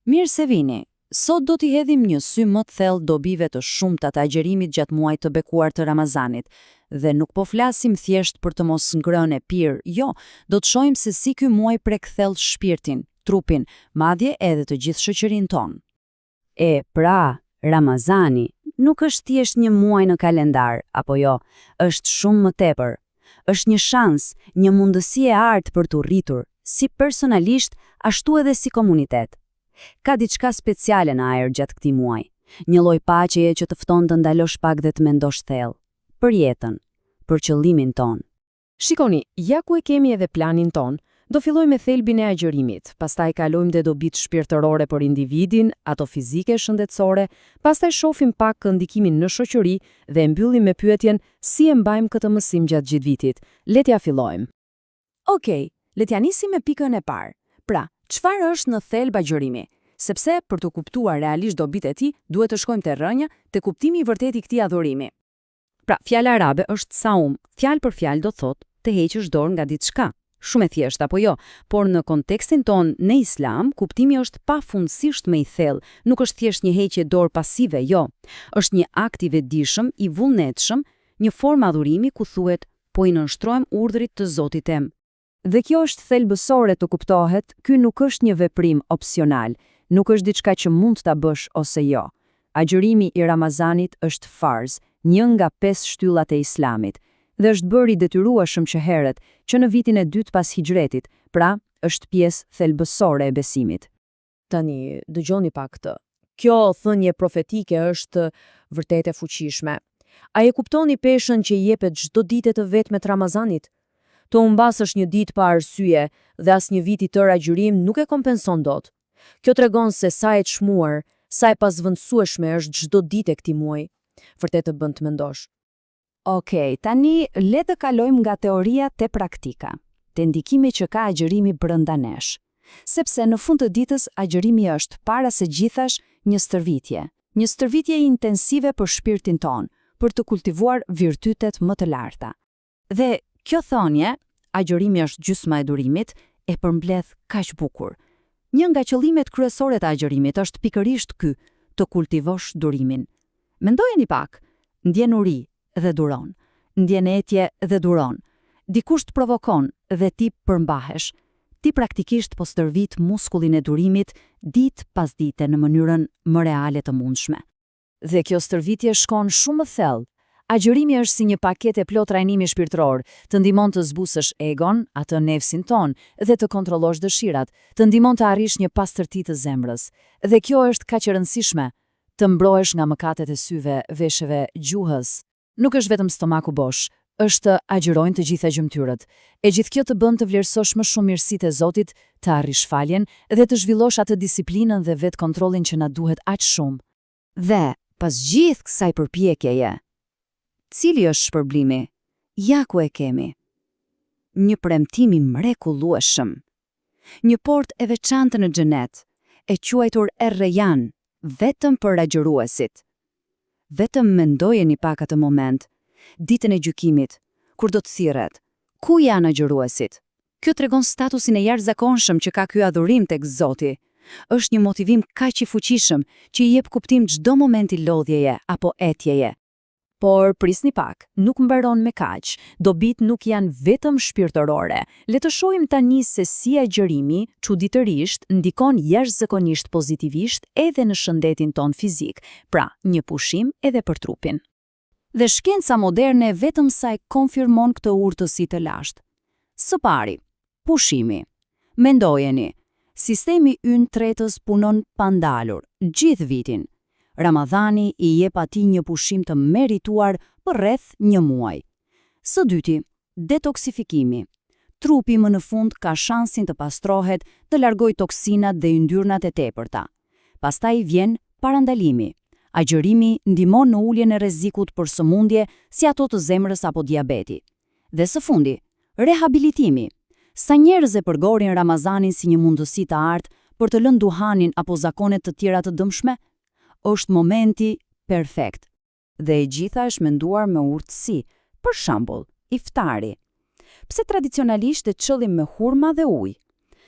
Mirë se vini. Sot do t'i hedhim një sy më të thellë dobive të shumta të agjerimit gjatë muajit të bekuar të Ramazanit. Dhe nuk po flasim thjesht për të mos ngrënë e pirë, jo, do të shohim se si ky muaj prek thellë shpirtin, trupin, madje edhe të gjithë shoqërinë tonë. Pra, Ramazani nuk është thjesht një muaj në kalendar, apo jo, është shumë më tepër. Është një shans, një mundësi e artë për t'u rritur, si personalisht, ashtu edhe si komunitet. Ka diçka speciale në ajër gjatë këtij muaji, një lloj paqeje që të fton të ndalosh pak dhe të mendosh thellë, për jetën, për qëllimin ton. Shikoni, ja ku e kemi edhe planin ton. Do filloj me thelbin e agjërimit, pastaj kalojmë dhe dobit shpirtërore për individin, ato fizike shëndetësore, pastaj shohim pak ndikimin në shoqëri dhe mbyllim me pyetjen si e mbajmë këtë mësim gjatë gjithë vitit. Le t'ja fillojmë. Okej, le t'ja nisim me pikën e parë. Pra, çfarë është në thelb agjërimi? Sepse për të kuptuar realisht dobit e tij, duhet të shkojmë te rrënja, te kuptimi i vërtetë i këtij adhurimi. Pra, fjala arabe është saum, fjalë për fjalë do thotë të heqësh dorë nga diçka. Shumë e thjeshtë apo jo, por në kontekstin ton në Islam, kuptimi është pafundësisht më i thellë, nuk është thjesht një heqje dorë pasive, jo. Është një akt i vetëdijshëm, i vullnetshëm, një formë adhurimi ku thuhet po i nënshtrohem urdhrit të Zotit tem. Dhe kjo është thelbësore të kuptohet, ky nuk është një veprim opsional, nuk është diçka që mund ta bësh ose jo. Agjërimi i Ramazanit është farz, një nga 5 shtyllat e Islamit, dhe është bërë i detyrueshëm që herët, që në vitin e dytë pas hijretit, pra është pjesë thelbësore e besimit. Tani, dëgjoni pak këtë. Kjo thënie profetike është vërtet e fuqishme. A e kuptoni peshën që i jepet çdo ditë të vetme të Ramazanit? Të humbasësh një ditë pa arsye dhe asnjë vit i tërë agjërim nuk e kompenson dot. Kjo tregon se sa e çmuar, sa e pasvendësueshme është çdo ditë e këtij muaji. Vërtet të bën të mendosh. Okej, tani le të kalojmë nga teoria te praktika, te ndikimi që ka agjërimi brenda nesh. Sepse në fund të ditës agjërimi është para se gjithash një stërvitje intensive për shpirtin ton, për të kultivuar virtytet më të larta. Dhe kjo thonje, agjërimi është gjysma e durimit, e përmbledh kaq bukur. Një nga qëllimet kryesore të agjërimit është pikërisht ky, të kultivosh durimin. Mendojeni pak, ndjen uri dhe duron, ndjen etje dhe duron, dikush të provokon dhe ti përmbahesh, ti praktikisht po stërvit muskullin e durimit ditë pas dite në mënyrën më reale të mundshme. Dhe kjo stërvitje shkon shumë më thellë. Agjërimi është si një paketë e plot trajnimi shpirtëror, të ndihmon të zbusësh egon, atë nefsin ton, dhe të kontrollosh dëshirat, të ndihmon të arrish një pastërti të zemrës. Dhe kjo është kaq e rëndësishme, të mbrohesh nga mëkatet e syve, veshëve, gjuhës. Nuk është vetëm stomaku bosh, është agjërojnë të gjitha gjymtyrët. E gjithë kjo të bën të vlerësosh më shumë mirësitë e Zotit, të arrish faljen dhe të zhvillosh atë disiplinën dhe vetë kontrollin që na duhet aq shumë. Dhe pas gjithë kësaj përpjekjeje, cili është shpërblimi? Ja ku e kemi. Një premtim i mrekullueshëm. Një portë e veçantë në xhenet, e quajtur Er-Rayyan, vetëm për agjëruesit. Vetëm mendojeni pak atë moment, ditën e gjykimit, kur do të thirret. Ku janë agjëruesit? Kjo tregon statusin e jashtëzakonshëm që ka ky adhurim tek Zoti. Është një motivim kaq i fuqishëm që i jep kuptim çdo momenti lodhjeje apo etjeje. Por prisni pak, nuk mbaron me kaq. Dobit nuk janë vetëm shpirtërore. Le të shohim tani se si agjërimi, çuditërisht, ndikon jashtëzakonisht pozitivisht edhe në shëndetin ton fizik, pra një pushim edhe për trupin. Dhe shkenca moderne vetëm sa e konfirmon këtë urtësi të lashtë. Së pari, pushimi. Mendojeni, sistemi ynë tretës punon pandalur gjithë vitin. Ramadhani i jep atij një pushim të merituar për rreth një muaj. Së dyti, detoksifikimi. Trupi më në fund ka shansin të pastrohet, të largoj toksinat dhe yndyrnat e tepërta. Pastaj vjen parandalimi. Agjërimi ndihmon në uljen e rrezikut për sëmundje si ato të zemrës apo diabeti. Dhe së fundi, rehabilitimi. Sa njerëz e përgorin Ramazanin si një mundësi të artë për të lënë duhanin apo zakonet të tjera të dëmshme? Është momenti perfekt. Dhe e gjitha është menduar me urtësi, për shembull, iftari. Pse tradicionalisht e çellim me hurma dhe ujë?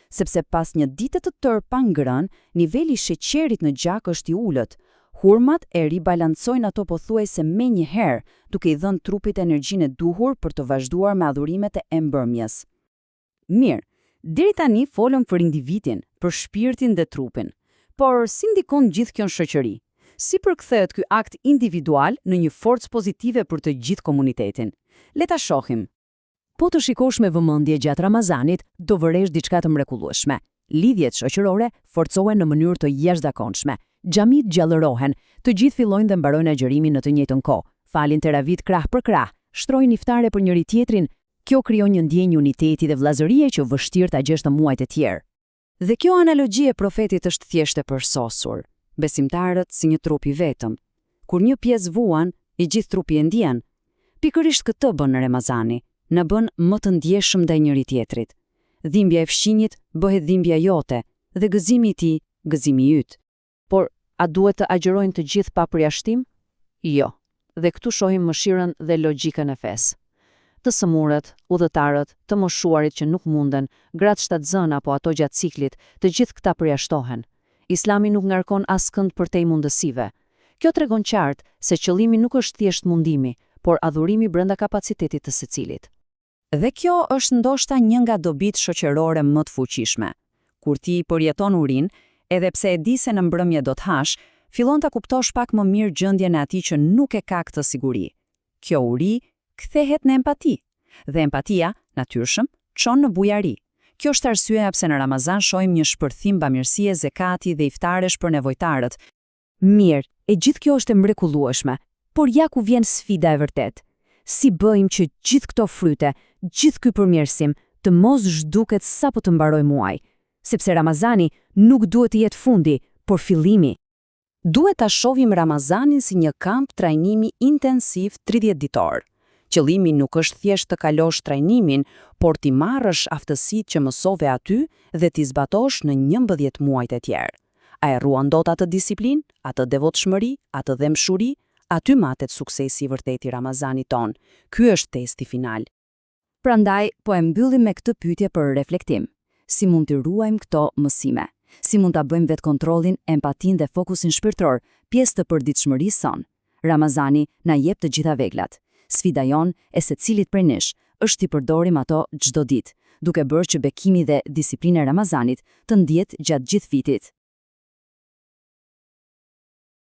sepse pas një dite të tërë pa ngrënë, niveli i sheqerit në gjak është i ulët. Hurmat e ribalancojnë ato pothuajse menjëherë, duke i dhënë trupit energjinë e duhur për të vazhduar me adhurimet e mbrëmjes. Mirë, deri tani folëm për individin, për shpirtin dhe trupin. Por si ndikon gjithë kjo në shoqëri? Si përkthehet ky akt individual në një forcë pozitive për të gjithë komunitetin? Le ta shohim. Po të shikosh me vëmendje gjatë Ramazanit, do vëresh diçka të mrekullueshme. Lidhjet shoqërore forcohen në mënyrë të jashtëzakonshme. Xhamit gjallërohen, të gjithë fillojnë dhe mbarojnë agjërimin në të njëjtën kohë. Falin teravit krah për krah, shtrojnë iftare për njëri tjetrin. Kjo krijon një ndjenjë uniteti dhe vëllazërie që vështirë ta gjesh në muajt e tjerë. Dhe kjo analogji e profetit është thjesht e përsosur. Besimtarët si një trup i vetëm. Kur një pjesë vuan, i gjithë trupi e ndjen. Pikërisht këtë bën në Ramazani, na bën më të ndjeshëm ndaj njëri tjetrit. Dhimbja e fshinjit bëhet dhimbja jote dhe gëzimi i tij, gëzimi yt. Por a duhet të agjërojnë të gjithë pa përjashtim? Jo. Dhe këtu shohim mëshirën dhe logjikën e fesë. Të sëmurët, udhëtarët, të moshuarit që nuk munden, gratë shtatzën apo ato gjatë ciklit, të gjithë këta përjashtohen. Islami nuk ngarkon askënd përtej mundësive. Kjo tregon qartë se qëllimi nuk është thjesht mundimi, por adhurimi brenda kapacitetit të secilit. Dhe kjo është ndoshta një nga dobit shoqërore më të fuqishme. Kur ti përjeton urin, edhe pse e di se në mbrëmje do të hash, fillon ta kuptosh pak më mirë gjendjen e atij që nuk e ka këtë siguri. Kjo uri kthehet në empati. Dhe empatia, natyrshëm, çon në bujari. Kjo është arsyeja pse në Ramazan shohim një shpërthim bamirësie, zekati dhe iftaresh për nevojtarët. Mirë, e gjithë kjo është e mrekullueshme, por ja ku vjen sfida e vërtet. Si bëjmë që gjithë këto fryte, gjithë ky përmirësim, të mos zhduket sapo të mbaroj muaj, sepse Ramazani nuk duhet të jetë fundi, por fillimi. Duhet ta shohim Ramazanin si një kamp trajnimi intensiv 30 ditor. Qëllimi nuk është thjesht të kalosh trajnimin, por t'i marrësh aftësitë që mësove aty dhe t'i zbatosh në 11 muajt e tjerë. A e ruan dot atë disiplinë, atë devotshmëri, atë dëmshuri, aty matet suksesi i vërtet i Ramazanit ton. Ky është testi final. Prandaj, po e mbyllim me këtë pyetje për reflektim. Si mund të ruajmë këto mësime? Si mund ta bëjmë vetkontrollin, empatinë dhe fokusin shpirtëror, pjesë të përditshmërisë son? Ramazani na jep të gjitha veglat. Sfida jon e secilit prej nesh është t'i përdorim ato çdo ditë, duke bërë që bekimi dhe disiplina e Ramazanit të ndjet gjatë gjithë vitit.